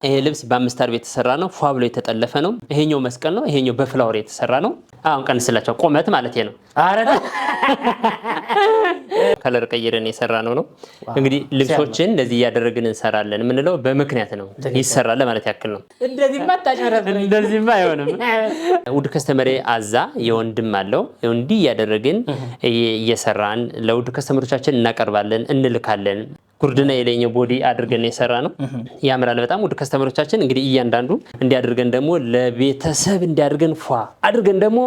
ይሄ ልብስ በአምስት አርብ የተሰራ ነው። ፏ ብሎ የተጠለፈ ነው። ይሄኛው መስቀል ነው። ይሄኛው በፍላወር የተሰራ ነው። አሁን ቀንስላቸው ቁመት ማለት ነው። አረዳ ከለር ቀይረን የሰራ ነው። እንግዲህ ልብሶችን እንደዚህ ያደረግን እንሰራለን ምንለው በመክንያት ነው። ይሰራል ማለት ያክል ነው። እንደዚህማ አይሆንም። ውድ ከስተመሬ አዛ የወንድም አለው እንዲህ ያደረግን እየሰራን ለውድ ከስተመሮቻችን እናቀርባለን እንልካለን። ጉርድና የለኝው ቦዲ አድርገን የሰራ ነው። ያምራል በጣም ውድ ከስተመሮቻችን እንግዲህ እያንዳንዱ እንዲያደርገን ደግሞ ለቤተሰብ እንዲያደርገን ፏ አድርገን ደግሞ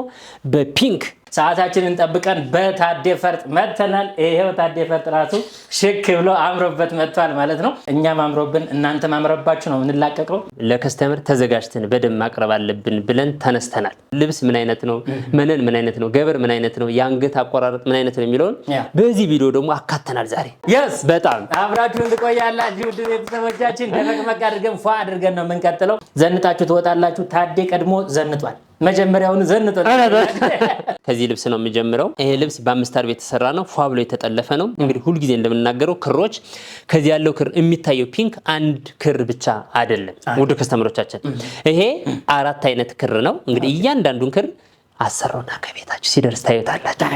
በፒንክ ሰዓታችንን ጠብቀን በታዴ ፈርጥ መተናል። ይሄው ታዴ ፈርጥ ራሱ ሽክ ብሎ አምሮበት መጥቷል ማለት ነው። እኛም አምሮብን እናንተም አምሮባችሁ ነው እንላቀቀው። ለከስተመር ተዘጋጅተን በደም ማቅረብ አለብን ብለን ተነስተናል። ልብስ ምን አይነት ነው፣ መነን ምን አይነት ነው፣ ገበር ምን አይነት ነው፣ የአንገት አቆራረጥ ምን አይነት ነው የሚለውን በዚህ ቪዲዮ ደግሞ አካተናል ዛሬ። በጣም አብራችሁን ትቆያላችሁ ውድ ቤተሰቦቻችን። ደመቅመቅ አድርገን ፏ አድርገን ነው የምንቀጥለው። ዘንጣችሁ ትወጣላችሁ። ታዴ ቀድሞ ዘንጧል። መጀመሪያውን ዘንጧል። ከዚህ ልብስ ነው የሚጀምረው። ይሄ ልብስ በአምስት አርብ የተሰራ ነው። ፏ ብሎ የተጠለፈ ነው። እንግዲህ ሁሉ ጊዜ እንደምንናገረው ክሮች ከዚህ ያለው ክር የሚታየው ፒንክ አንድ ክር ብቻ አይደለም ውድ ከስተመሮቻችን። ይሄ አራት አይነት ክር ነው። እንግዲህ እያንዳንዱን ክር አሰሩና ከቤታችሁ ሲደርስ ታዩታላችሁ።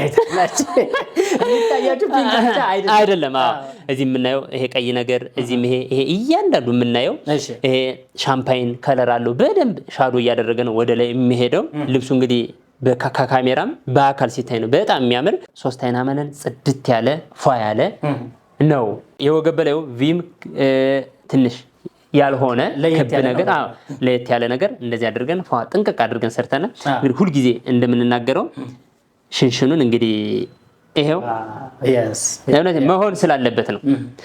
የሚታያችሁ ፒንክ ብቻ አይደለም። እዚህ የምናየው ይሄ ቀይ ነገር፣ እዚህም ይሄ እያንዳንዱ የምናየው ይሄ ሻምፓይን ከለር አለው። በደንብ ሻዶ እያደረገ ነው ወደ ላይ የሚሄደው ልብሱ። እንግዲህ በካሜራም በአካል ሲታይ ነው በጣም የሚያምር። ሶስት አይና መነን ጽድት ያለ ፏ ያለ ነው። የወገብ በላዩ ቪም ትንሽ ያልሆነ ክብ ነገር ለየት ያለ ነገር እንደዚህ አድርገን ፏ ጥንቅቅ አድርገን ሰርተናል። እንግዲህ ሁሉ ጊዜ እንደምንናገረው ሽንሽኑን እንግዲህ ይሄው መሆን ስላለበት ነው።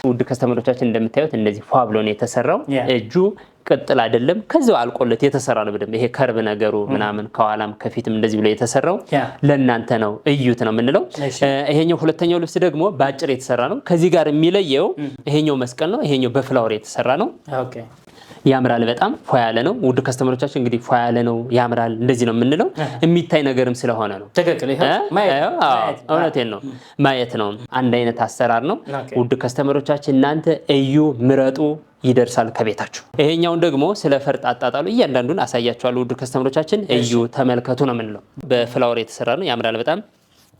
ውድ ከስተመሮቻችን እንደምታዩት እንደዚህ ፏ ብሎ ነው የተሰራው። እጁ ቅጥል አይደለም፣ ከዛው አልቆለት የተሰራ ነው። በደንብ ይሄ ከርብ ነገሩ ምናምን ከኋላም ከፊትም እንደዚህ ብሎ የተሰራው ለእናንተ ነው፣ እዩት ነው የምንለው። ይሄኛው ሁለተኛው ልብስ ደግሞ በአጭር የተሰራ ነው። ከዚህ ጋር የሚለየው ይሄኛው መስቀል ነው፣ ይሄኛው በፍላወር የተሰራ ነው። ያምራል በጣም ፏ ያለ ነው። ውድ ከስተመሮቻችን እንግዲህ ፏ ያለ ነው ያምራል እንደዚህ ነው የምንለው የሚታይ ነገርም ስለሆነ ነው። ትክክል። እውነቴን ነው ማየት ነው። አንድ አይነት አሰራር ነው። ውድ ከስተመሮቻችን እናንተ እዩ፣ ምረጡ፣ ይደርሳል ከቤታችሁ። ይሄኛውን ደግሞ ስለ ፈርጥ አጣጣሉ እያንዳንዱን አሳያችኋለሁ። ውድ ከስተመሮቻችን እዩ፣ ተመልከቱ ነው የምንለው። በፍላወር የተሰራ ነው። ያምራል በጣም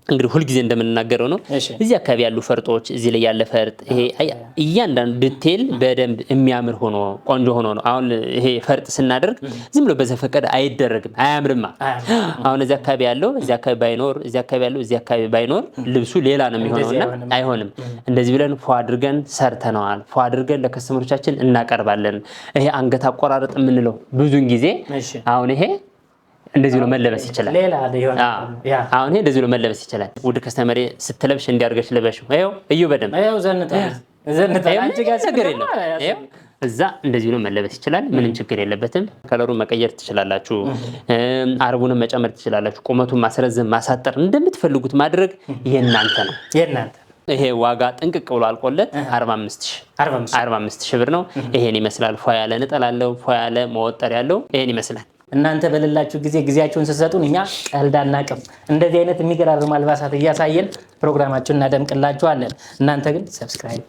እንግዲህ ሁሉ ጊዜ እንደምንናገረው ነው። እዚህ አካባቢ ያሉ ፈርጦች፣ እዚህ ላይ ያለ ፈርጥ ይሄ እያንዳንዱ ዲቴል በደንብ የሚያምር ሆኖ ቆንጆ ሆኖ ነው። አሁን ይሄ ፈርጥ ስናደርግ ዝም ብሎ በዘፈቀደ አይደረግም፣ አያምርማ። አሁን እዚህ አካባቢ ያለው እዚህ አካባቢ ባይኖር፣ እዚህ አካባቢ ያለው እዚህ አካባቢ ባይኖር ልብሱ ሌላ ነው የሚሆነውና አይሆንም። እንደዚህ ብለን ፏ አድርገን ሰርተነዋል። ፏ አድርገን ለከስተመሮቻችን እናቀርባለን። ይሄ አንገት አቆራረጥ የምንለው ብዙን ጊዜ አሁን ይሄ እንደዚህ ብሎ መለበስ ይችላል። አሁን ይሄ እንደዚህ ብሎ መለበስ ይችላል። ውድ ከስተመሬ ስትለብሽ እንዲያርገሽ ለበሽው። ይሄው እዩ በደንብ ይሄው ዘንጣ አንቺ ጋር ነገር የለም። ይሄው እዛ እንደዚህ ብሎ መለበስ ይችላል። ምንም ችግር የለበትም። ከለሩን መቀየር ትችላላችሁ። አርቡንም መጨመር ትችላላችሁ። ቁመቱን ማስረዘም ማሳጠር እንደምትፈልጉት ማድረግ የእናንተ ነው። ይሄ ዋጋ ጥንቅቅ ብሎ አልቆለት 45000 ብር ነው። ይሄን ይመስላል። ፏ ያለ ነጠላ አለው። ፏ ያለ መወጠር ያለው ይሄን ይመስላል። እናንተ በሌላችሁ ጊዜ ጊዜያችሁን ስትሰጡን እኛ ቀልድ አናቅም። እንደዚህ አይነት የሚገራርሙ አልባሳት እያሳየን ፕሮግራማችንን እናደምቅላችኋለን። እናንተ ግን ሰብስክራይብ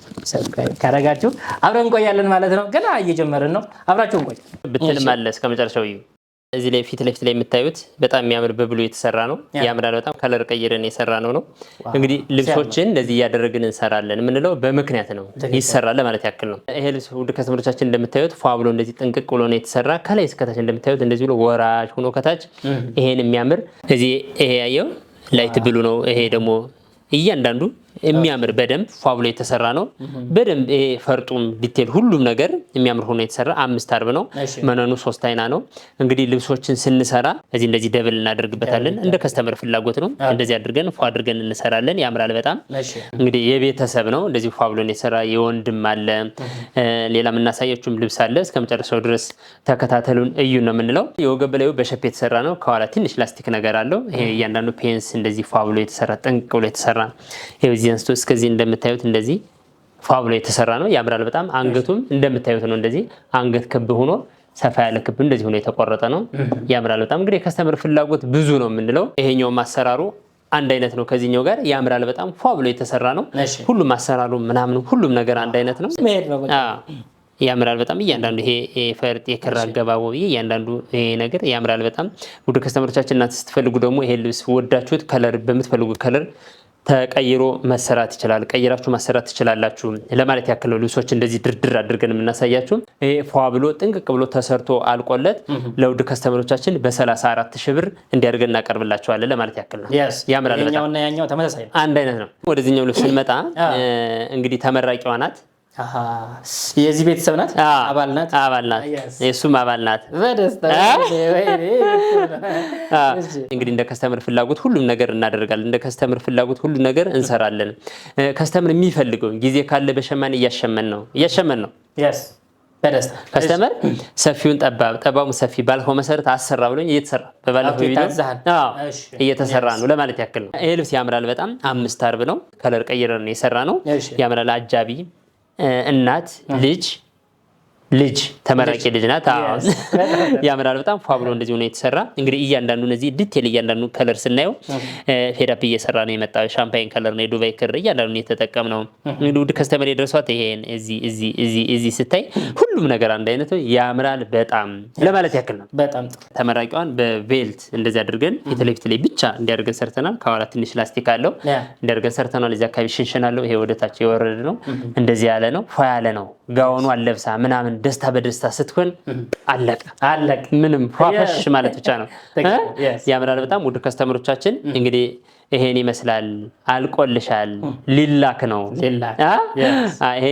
ካረጋችሁ አብረን እንቆያለን ማለት ነው። ገና እየጀመርን ነው። አብራችሁን ቆዩ ብትልም አለ እስከመጨረሻው እዩ። እዚህ ላይ ፊት ለፊት ላይ የምታዩት በጣም የሚያምር በብሉ የተሰራ ነው። ያምራል በጣም ከለር ቀይረን የሰራ ነው። እንግዲህ ልብሶችን እንደዚህ ያደረግን እንሰራለን ምንለው በመክንያት ነው። ይሰራል ማለት ያክል ነው። ይሄ ልብስ ውድ ከስተመሮቻችን እንደምታዩት ፏ ብሎ እንደዚህ ጥንቅቅ ብሎ ነው የተሰራ። ከላይ እስከ ታች እንደምታዩት እንደዚህ ብሎ ወራጅ ሆኖ ከታች ይሄን የሚያምር እዚህ ይሄ ያየው ላይት ብሉ ነው። ይሄ ደግሞ እያንዳንዱ የሚያምር በደንብ ፏ ብሎ የተሰራ ነው። በደንብ ይሄ ፈርጡም ዲቴል ሁሉም ነገር የሚያምር ሆኖ የተሰራ 5 አርብ ነው። መነኑ 3 አይና ነው። እንግዲህ ልብሶችን ስንሰራ እዚህ እንደዚህ ደብል እናደርግበታለን። እንደ ከስተመር ፍላጎት ነው። እንደዚህ አድርገን ፏ አድርገን እንሰራለን። ያምራል በጣም እንግዲህ የቤተሰብ ነው። እንደዚህ ፏ ብሎ የተሰራ የወንድም አለ። ሌላም እናሳያችሁም ልብስ አለ። እስከመጨረሻው ድረስ ተከታተሉን እዩ ነው የምንለው። የወገብ በላዩ በሸፕ የተሰራ ነው። ከኋላ ትንሽ ላስቲክ ነገር አለው። ይሄ እያንዳንዱ ፔንስ እንደዚህ ፏ ብሎ የተሰራ ጥንቅ ብሎ የተሰራ አንስቶ እስከዚህ እንደምታዩት እንደዚህ ፏ ብሎ የተሰራ ነው። ያምራል በጣም አንገቱም እንደምታዩት ነው። እንደዚህ አንገት ክብ ሆኖ ሰፋ ያለ ክብ እንደዚህ ሆኖ የተቆረጠ ነው። ያምራል በጣም እንግዲህ ከስተመር ፍላጎት ብዙ ነው የምንለው። ይሄኛው ማሰራሩ አንድ አይነት ነው ከዚህኛው ጋር። ያምራል በጣም ፏ ብሎ የተሰራ ነው። ሁሉም ማሰራሩ ምናምን ሁሉም ነገር አንድ አይነት ነው። ያምራል በጣም እያንዳንዱ ይሄ ፈርጥ የክር አገባቡ እያንዳንዱ ይሄ ነገር ያምራል በጣም ውድ ከስተመሮቻችን። እናንተ ስትፈልጉ ደግሞ ይሄ ልብስ ወዳችሁት ከለር በምትፈልጉት ከለር ተቀይሮ መሰራት ይችላል። ቀይራችሁ ማሰራት ትችላላችሁ ለማለት ያክል ነው። ልብሶች እንደዚህ ድርድር አድርገን የምናሳያችሁ ይሄ ፏ ብሎ ጥንቅቅ ብሎ ተሰርቶ አልቆለት ለውድ ከስተመሮቻችን በ34,000 ብር እንዲያደርገን እናቀርብላችኋለን ለማለት ያክል ነው። ያምራል በጣም ያኛውና ያኛው ተመሳሳይ ነው፣ አንድ አይነት ነው። ወደዚህኛው ልብስ ስንመጣ እንግዲህ ተመራቂዋ ናት። የዚህ ቤተሰብ ናት፣ አባል ናት፣ የሱም አባል ናት። እንግዲህ እንደ ከስተመር ፍላጎት ሁሉም ነገር እናደርጋለን። እንደ ከስተመር ፍላጎት ሁሉ ነገር እንሰራለን። ከስተመር የሚፈልገው ጊዜ ካለ በሸማኔ እያሸመን ነው። ከስተመር ሰፊውን ጠባቡ ሰፊ ባልከው መሰረት አሰራ ብሎኝ እየተሰራ በባለፈው ቪዲዮ እየተሰራ ነው ለማለት ያክል ነው። ይሄ ልብስ ያምራል በጣም 5 አርብ ነው። ከለር ቀይረን የሰራ ነው። ያምራል። አጃቢ እናት ልጅ ተመራቂ ልጅ ናት። ያምራል በጣም ፏ ብሎ እንደዚህ ሆነ የተሰራ። እንግዲህ እያንዳንዱ እነዚህ ዲቴል እያንዳንዱ ከለር ስናየው ፌዳፕ እየሰራ ነው የመጣው። ሻምፓይን ከለር ነው፣ የዱባይ ክር እያንዳንዱ የተጠቀም ነው። እንግዲህ ውድ ከስተመር የደርሷት ይሄን እዚህ ስታይ ሁሉም ነገር አንድ አይነት ነው። ያምራል በጣም ለማለት ያክል ነው። በጣም ተመራቂዋን በቬልት እንደዚህ አድርገን ፊት ለፊት ላይ ብቻ እንዲያደርገን ሰርተናል። ከኋላ ትንሽ ላስቲክ አለው እንዲያደርገን ሰርተናል። እዚህ አካባቢ ሽንሽን አለው። ይሄ ወደታች የወረደ ነው። እንደዚህ ያለ ነው። ፏ ያለ ነው። ጋውኑ አለብሳ ምናምን ደስታ በደስታ ስትሆን አለቀ ምንም ፏፈሽ ማለት ብቻ ነው። ያምራል በጣም ውድ ከስተመሮቻችን። እንግዲህ ይሄን ይመስላል። አልቆልሻል። ሊላክ ነው። ይሄ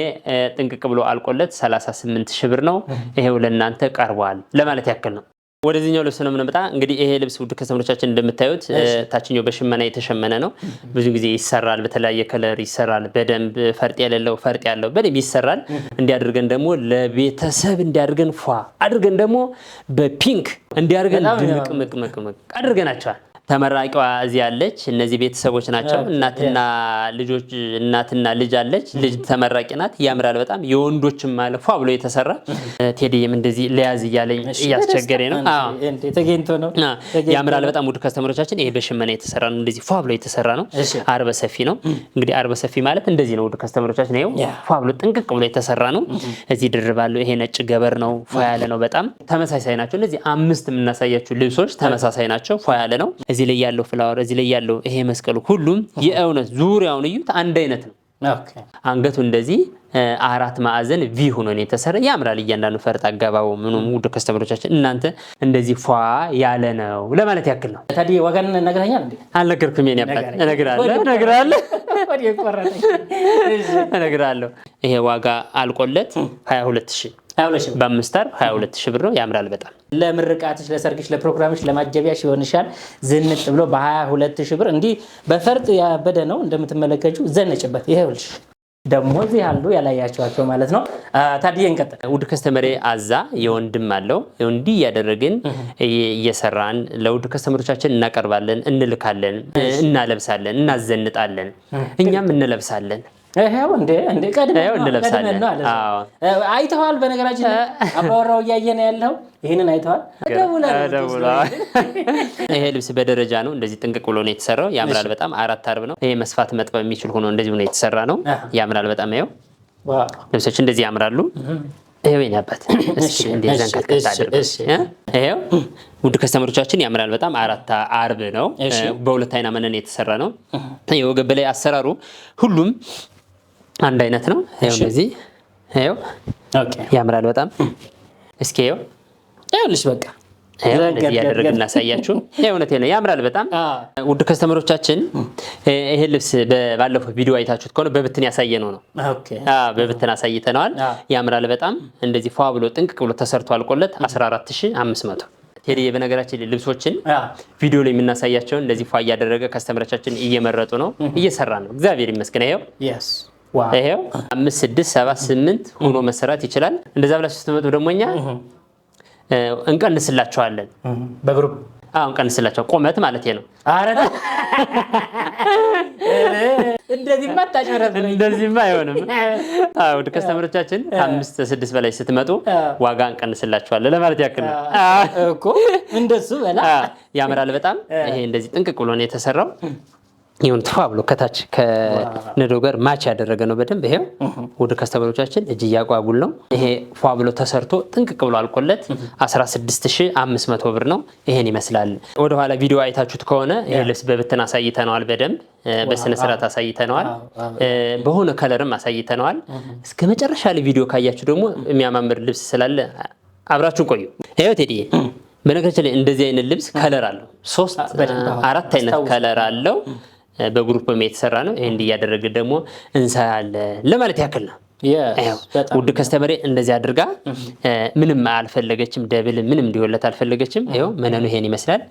ጥንቅቅ ብሎ አልቆለት 38,000 ብር ነው። ይሄው ለእናንተ ቀርቧል ለማለት ያክል ነው። ወደዚህኛው ልብስ ነው የምንመጣ። እንግዲህ ይሄ ልብስ ውድ ከስተመሮቻችን እንደምታዩት ታችኛው በሽመና የተሸመነ ነው። ብዙ ጊዜ ይሰራል፣ በተለያየ ከለር ይሰራል። በደንብ ፈርጥ የሌለው ፈርጥ ያለው በደንብ ይሰራል። እንዲያደርገን ደግሞ ለቤተሰብ እንዲያደርገን ፏ አድርገን ደግሞ በፒንክ እንዲያደርገን ድምቅ አድርገናቸዋል። ተመራቂዋ እዚህ ያለች እነዚህ ቤተሰቦች ናቸው። እናትና ልጅ አለች። ልጅ ተመራቂ ናት። ያምራል በጣም የወንዶችም አለ ፏ ብሎ የተሰራ። ቴዲም እንደዚህ ለያዝ እያለኝ እያስቸገረ ነው። ያምራል በጣም ውድ ከስተመሮቻችን። ይሄ በሽመና የተሰራ ነው። እንደዚህ ፏ ብሎ የተሰራ ነው። አርበ ሰፊ ነው። እንግዲህ አርበ ሰፊ ማለት እንደዚህ ነው ውድ ከስተመሮቻችን። ይሄው ፏ ብሎ ጥንቅቅ ብሎ የተሰራ ነው። እዚህ ድርባሉ። ይሄ ነጭ ገበር ነው። ፏ ያለ ነው። በጣም ተመሳሳይ ናቸው። እነዚህ 5 የምናሳያችሁ ልብሶች ተመሳሳይ ናቸው። ፏ ያለ ነው። እዚህ ላይ ያለው ፍላወር እዚህ ላይ ያለው ይሄ መስቀሉ ሁሉም የእውነት ዙሪያውን እዩት አንድ አይነት ነው። አንገቱ እንደዚህ 4 ማዕዘን ቪ ሆኖ ነው የተሰራ። ያምራል። እያንዳንዱ ፈርጥ አገባቡ ምኑም ውድ ከስተመሮቻችን እናንተ እንደዚህ ፏ ያለ ነው ለማለት ያክል ነው። ታዲያ ዋጋን ነግረኛል እንዴ? አልነገርኩም። የኔ አባት እነግራለሁ። ይሄ ዋጋ አልቆለት 22,000 በ5 አርብ 22,000 ብር ነው። ያምራል በጣም ለምርቃትሽ፣ ለሰርግሽ፣ ለፕሮግራምሽ፣ ለማጀቢያሽ ይሆንሻል። ዝንጥ ብሎ በ22,000 ብር እንዲህ በፈርጥ ያበደ ነው እንደምትመለከቱ። ዘነጭበት። ይሄውልሽ ደግሞ እዚህ ያሉ ያላያቸዋቸው ማለት ነው። ታዲያ እንቀጥል። ውድ ከስተመሬ አዛ የወንድም አለው እንዲህ ያደረግን እየሰራን ለውድ ከስተመሮቻችን እናቀርባለን፣ እንልካለን፣ እናለብሳለን፣ እናዘንጣለን፣ እኛም እንለብሳለን። ይሄው እንደ ቀድመን እንለብሳለን። አይተዋል። በነገራችን አባወራው እያየን ያለው ይሄንን አይተዋል። ደውላ ይሄ ልብስ በደረጃ ነው። እንደዚህ ጥንቅቅ ብሎ ነው የተሰራው። ያምራል በጣም 4 አርብ ነው። ይሄ መስፋት መጥበብ የሚችል ሆኖ እንደዚህ ነው የተሰራ ነው። ያምራል በጣም ይሄው ልብሶች እንደዚህ ያምራሉ። ይሄው የኔ አባት እስኪ እንደዚህ አንከትከት አድርግ። ይሄው ውድ ከስተመሮቻችን ያምራል በጣም 4 አርብ ነው። በሁለት አይና መነን የተሰራ ነው። የወገብ በላይ አሰራሩ ሁሉም አንድ አይነት ነው። ይሄው እንደዚህ ይሄው ያምራል በጣም እስኪ ይኸውልሽ በቃ እንደዚህ ያደረግን እናሳያችሁ። እውነቴ ነው። ያምራል በጣም ውድ ከስተመሮቻችን። ይሄ ልብስ ባለፈው ቪዲዮ አይታችሁት ከሆነ በብትን ያሳየነው ነው። በብትን አሳይተናል። ያምራል በጣም እንደዚህ ፏ ብሎ ጥንቅቅ ብሎ ተሰርቶ አልቆለት 14,500 ቴዲ። በነገራችን ልብሶችን ቪዲዮ ላይ የምናሳያቸውን እንደዚህ ፏ እያደረገ ከስተመሮቻችን እየመረጡ ነው፣ እየሰራ ነው። እግዚአብሔር ይመስገን። ይሄው 5 6 7 8 ሆኖ መሰራት ይችላል። እንደዛ ብላችሁ ስትመጡ ደግሞ እኛ እንቀንስላችኋለን በግሩፕ እንቀንስላችሁ ቁመት ማለት ነው። አረዳ እንደዚህማ ታጨረብኝ፣ እንደዚህማ አይሆንም። ውድ ከስተመሮቻችን 5 6 በላይ ስትመጡ ዋጋ እንቀንስላችኋለን ለማለት ያክል ነው እኮ። እንደሱ በላ ያምራል በጣም። ይሄ እንደዚህ ጥንቅቅ ብሎ ነው የተሰራው። ይሁን ተፋ ብሎ ከታች ከነዶ ጋር ማች ያደረገ ነው በደንብ። ይሄው ወደ ከስተመሮቻችን እጅ ያቋጉል ነው። ይሄ ፏ ብሎ ተሰርቶ ጥንቅቅ ብሎ አልቆለት 16500 ብር ነው። ይሄን ይመስላል። ወደ ኋላ ቪዲዮ አይታችሁት ከሆነ ይሄ ልብስ በብትን አሳይተነዋል። በደንብ በስነ ስርዓት አሳይተነዋል። በሆነ ከለርም አሳይተነዋል። እስከ መጨረሻ ላይ ቪዲዮ ካያችሁ ደግሞ የሚያማምር ልብስ ስላለ አብራችሁን ቆዩ። ይሄው ቴዲዬ በነገራችን ላይ እንደዚህ አይነት ልብስ ከለር አለው። 4 አይነት ከለር አለው። በግሩፕ የተሰራ ነው። ይሄን እያደረገ ደግሞ እንሰራለን ለማለት ያክል ነው። ውድ ከስተመሬ እንደዚህ አድርጋ ምንም አልፈለገችም። ደብል ምንም እንዲሆንለት አልፈለገችም። ይሄው መነኑ ይሄን ይመስላል።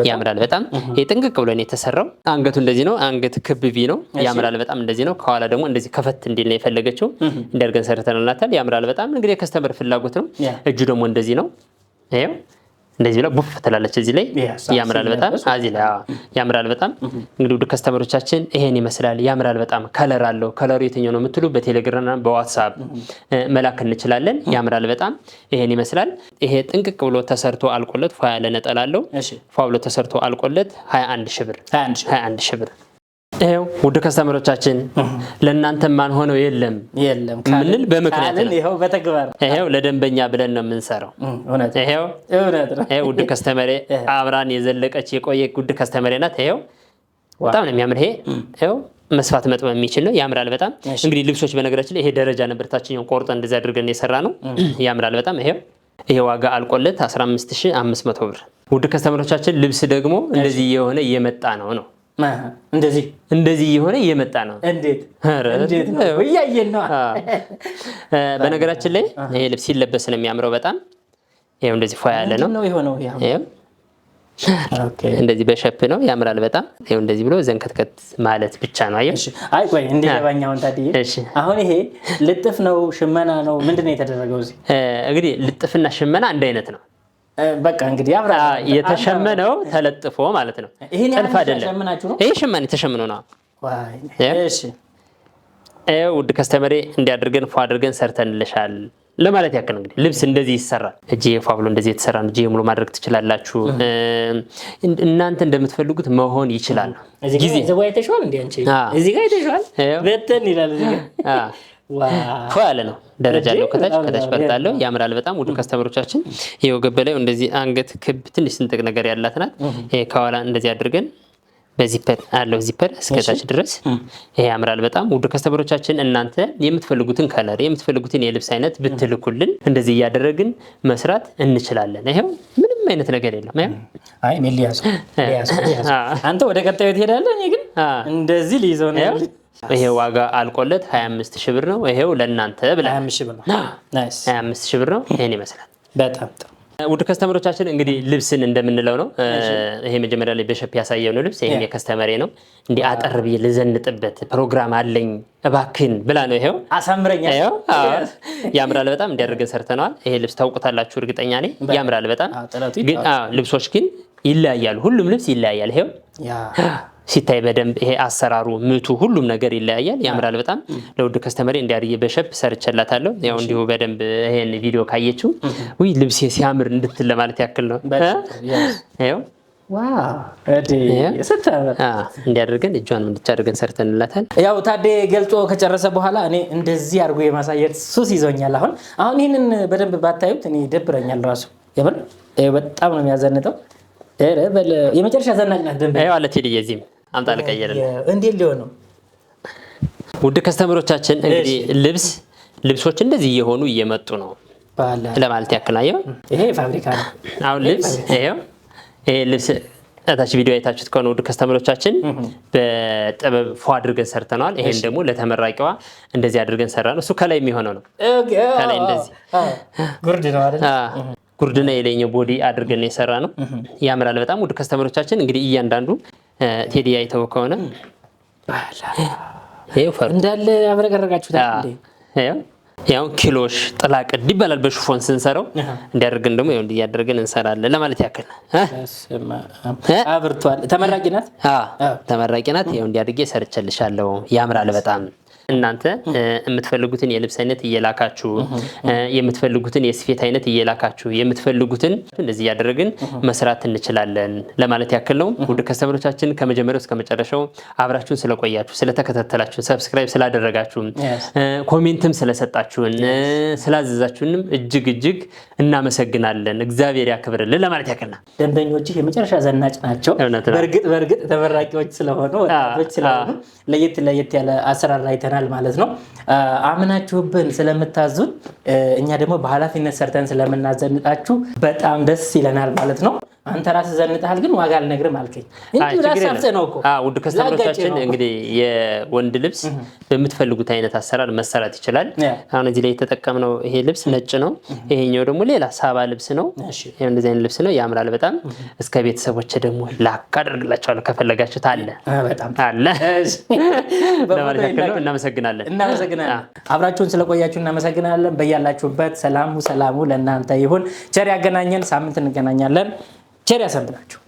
ያምራል በጣም። ይሄ ጥንቅቅ ብሎ ነው የተሰራው። አንገቱ እንደዚህ ነው። አንገት ክብ ቪ ነው። ያምራል በጣም። እንደዚህ ነው። ከኋላ ደግሞ እንደዚህ ከፈት እንዲል ነው የፈለገችው። እንደርገን ሰርተንላታል። ያምራል በጣም። እንግዲህ የከስተመር ፍላጎት ነው። እጁ ደግሞ እንደዚህ ነው። ይሄው እንደዚህ ብላ ቡፍ ትላለች እዚህ ላይ። ያምራል በጣም። እዚህ ላይ ያምራል በጣም። እንግዲህ ውድ ከስተመሮቻችን ይሄን ይመስላል። ያምራል በጣም። ከለር አለው። ከለሩ የትኛው ነው የምትሉ በቴሌግራም እና በዋትስአፕ መላክ እንችላለን። ያምራል በጣም። ይሄን ይመስላል። ይሄ ጥንቅቅ ብሎ ተሰርቶ አልቆለት ፏ ያለ ነጠላ አለው። ፏ ብሎ ተሰርቶ አልቆለት 21 ሺህ ብር 21 ሺህ ብር። ይሄው ውድ ከስተመሮቻችን ለእናንተ ማን ሆነው የለም ምንል በምክንያት ነው። ይሄው በተግባር ይሄው ለደንበኛ ብለን ነው የምንሰራው። ይሄው ውድ ከስተመሬ አብራን የዘለቀች የቆየ ውድ ከስተመሬ ናት። ይሄው በጣም ነው የሚያምር። ይሄው መስፋት መጥበብ የሚችል ነው። ያምራል በጣም። እንግዲህ ልብሶች በነገራችን ላይ ይሄ ደረጃ ነበር። ታችኛው ቆርጠን እንደዛ አድርገን የሰራ ነው። ያምራል በጣም። ይሄ ዋጋ አልቆለት 15500 ብር። ውድ ከስተመሮቻችን ልብስ ደግሞ እንደዚህ የሆነ እየመጣ ነው እንደዚህ የሆነ እየመጣ ነው። እንዴት ነው እያየን ነው። በነገራችን ላይ ይሄ ልብስ ሲለበስ ነው የሚያምረው በጣም። ይሄው እንደዚህ ፏ ያለ ነው የሆነው። ይሄው እንደዚህ በሸፕ ነው። ያምራል በጣም። ይሄው እንደዚህ ብሎ ዘንከትከት ማለት ብቻ ነው። አየው። አይ ቆይ እንደባኛው ታዲያ አሁን ይሄ ልጥፍ ነው ሽመና ነው ምንድነው የተደረገው እዚህ? እንግዲህ ልጥፍና ሽመና አንድ አይነት ነው። በቃ እንግዲህ አብራ የተሸመነው ተለጥፎ ማለት ነው። ጥልፍ አይደለም። ይሄ ሽመና የተሸመነው ነው። እሺ ውድ ከስተመሬ እንዲያደርገን ፏ አድርገን ሰርተንልሻል ለማለት ያክል እንግዲህ ልብስ እንደዚህ ይሰራል። እጄ ፏ ብሎ እንደዚህ የተሰራ ነው። እጄ ሙሉ ማድረግ ትችላላችሁ። እናንተ እንደምትፈልጉት መሆን ይችላል። እዚህ ጋር ዘዋይተሽዋል እንዴ አንቺ? እዚህ ጋር አይተሽዋል? በተን ይላል እዚህ ጋር ፏ ያለ ነው። ደረጃ አለው። ከታች ፈርጣለው። ያምራል በጣም። ውድ ከስተመሮቻችን ይሄው ገበላው እንደዚህ አንገት ክብ ትንሽ ስንጥቅ ነገር ያላት ናት። ይሄ ከኋላ እንደዚህ አድርገን በዚፐር አለው ዚፐር እስከታች ድረስ። ይሄ ያምራል በጣም። ውድ ከስተመሮቻችን እናንተ የምትፈልጉትን ከለር የምትፈልጉትን የልብስ አይነት ብትልኩልን እንደዚህ እያደረግን መስራት እንችላለን። ይሄው ምንም አይነት ነገር የለም። አይ እኔ ሊያዝ አንተ ወደ ቀጣዩ ትሄዳለህ። እኔ ግን እንደዚህ ሊይዘው ነው። ይሄ ዋጋ አልቆለት 25 ሺህ ብር ነው። ይሄው ለእናንተ ብላ 25 ሺህ ብር ነው። ናይስ 25 ሺህ ብር ነው። ይሄን ይመስላል። በጣም ጥሩ። ውድ ከስተመሮቻችን እንግዲህ ልብስን እንደምንለው ነው። ይሄ መጀመሪያ ላይ በሸፕ ያሳየው ነው ልብስ። ይሄም የከስተመሬ ነው። እንዲህ አጠር ብዬ ልዘንጥበት ፕሮግራም አለኝ እባክን ብላ ነው። ይሄው አሳምረኛ። ይሄው ያምራል በጣም። እንዲያደርገን ሰርተነዋል። ይሄ ልብስ ታውቁታላችሁ እርግጠኛ ነኝ። ያምራል በጣም። ግን ልብሶች ግን ይለያያሉ። ሁሉም ልብስ ይለያያል። ይሄው ሲታይ በደንብ ይሄ አሰራሩ ምቱ ሁሉም ነገር ይለያያል። ያምራል በጣም። ለውድ ከስተመሬ እንዲያርየ በሸፕ ሰርቸላታለሁ። ያው እንዲሁ በደንብ ይሄን ቪዲዮ ካየችው ውይ ልብስ ሲያምር እንድትል ለማለት ያክል ነው። ይሄው ዋው እዲ እንዲያደርገን እጇን እንድታደርገን ሰርተንላታል። ያው ታዴ ገልጾ ከጨረሰ በኋላ እኔ እንደዚህ አድርጎ የማሳየት ሱስ ይዞኛል። አሁን ይሄንን በደንብ ባታዩት እኔ ደብረኛል ራሱ የምር በጣም ነው የሚያዘንጠው። የመጨረሻ ዘናጭ ናት ደንብ። አለ ቴዲዬ እዚህም አምጣ ልቀየርልህ። እንዴት ሊሆን ነው? ውድ ከስተመሮቻችን እንግዲህ ልብሶች እንደዚህ እየሆኑ እየመጡ ነው ለማለት ያክል ነው። ይሄ ፋብሪካ ነው። አሁን ልብስ ይሄው ይሄ ልብስ ታች ቪዲዮ አይታችሁት ከሆነ ውድ ከስተመሮቻችን በጥበብ ፏ አድርገን ሰርተናል። ይሄን ደግሞ ለተመራቂዋ እንደዚህ አድርገን ሰራነው። እሱ ከላይ የሚሆነው ነው። ከላይ እንደዚህ ጉርድ ነው አይደል? ጉርድና የለኛው ቦዲ አድርገን የሰራ ነው። ያምራል በጣም። ውድ ከስተመሮቻችን እንግዲህ እያንዳንዱ ቴዲ አይተው ከሆነ ይሄው ፈር እንዳለ አብረቀረቃችሁታል እንዴ? ያው ኪሎሽ ጥላቅድ ይባላል በሽፎን ስንሰራው። እንዲያደርገን ደግሞ ይሄው እንዲያደርገን እንሰራለን ለማለት ያክል አብርቷል። ተመራቂ ናት። ተመራቂ ናት። ይሄው እንዲያድርጌ ሰርቸልሻለሁ። ያምራል በጣም። እናንተ የምትፈልጉትን የልብስ አይነት እየላካችሁ የምትፈልጉትን የስፌት አይነት እየላካችሁ የምትፈልጉትን እንደዚህ ያደረግን መስራት እንችላለን ለማለት ያክል ነው። ውድ ከስተመሮቻችን ከመጀመሪያው እስከ መጨረሻው አብራችሁን ስለቆያችሁ ስለተከታተላችሁ ሰብስክራይብ ስላደረጋችሁ ኮሜንትም ስለሰጣችሁን ስላዘዛችሁንም እጅግ እናመሰግናለን። እግዚአብሔር ያክብርልን ለማለት ያክልና ደንበኞች የመጨረሻ ዘናጭ ናቸው። በእርግጥ ተመራቂዎች ስለሆኑ ወጣቶች ስለሆኑ ለየት ያለ አሰራር አይተናል ማለት ነው። አምናችሁብን ስለምታዙን እኛ ደግሞ በኃላፊነት ሰርተን ስለምናዘንጣችሁ በጣም ደስ ይለናል ማለት ነው። አንተ ራስህ ዘንጣል ግን ዋጋ አልነግርም አልከኝ እንዴ? ላሳፍተ ነው እኮ። ውድ ከስተመሮቻችን እንግዲህ የወንድ ልብስ በምትፈልጉት አይነት አሰራር መሰራት ይችላል። አሁን እዚህ ላይ የተጠቀምነው ይሄ ልብስ ነጭ ነው። ይሄኛው ደግሞ ሌላ ሳባ ልብስ ነው። ይሄ እንደዚህ አይነት ልብስ ነው። ያምራል በጣም። እስከ ቤተሰቦች ደግሞ ላክ አደርግላችኋለሁ ከፈለጋችሁት አለ በጣም አለ ለማለት ያክል ነው። እናመሰግናለን። አብራችሁን ስለቆያችሁ እናመሰግናለን። በያላችሁበት ሰላሙ ለእናንተ ይሁን። ቸር ያገናኘን። ሳምንት እንገናኛለን። ቸር ያሰንብታችሁ።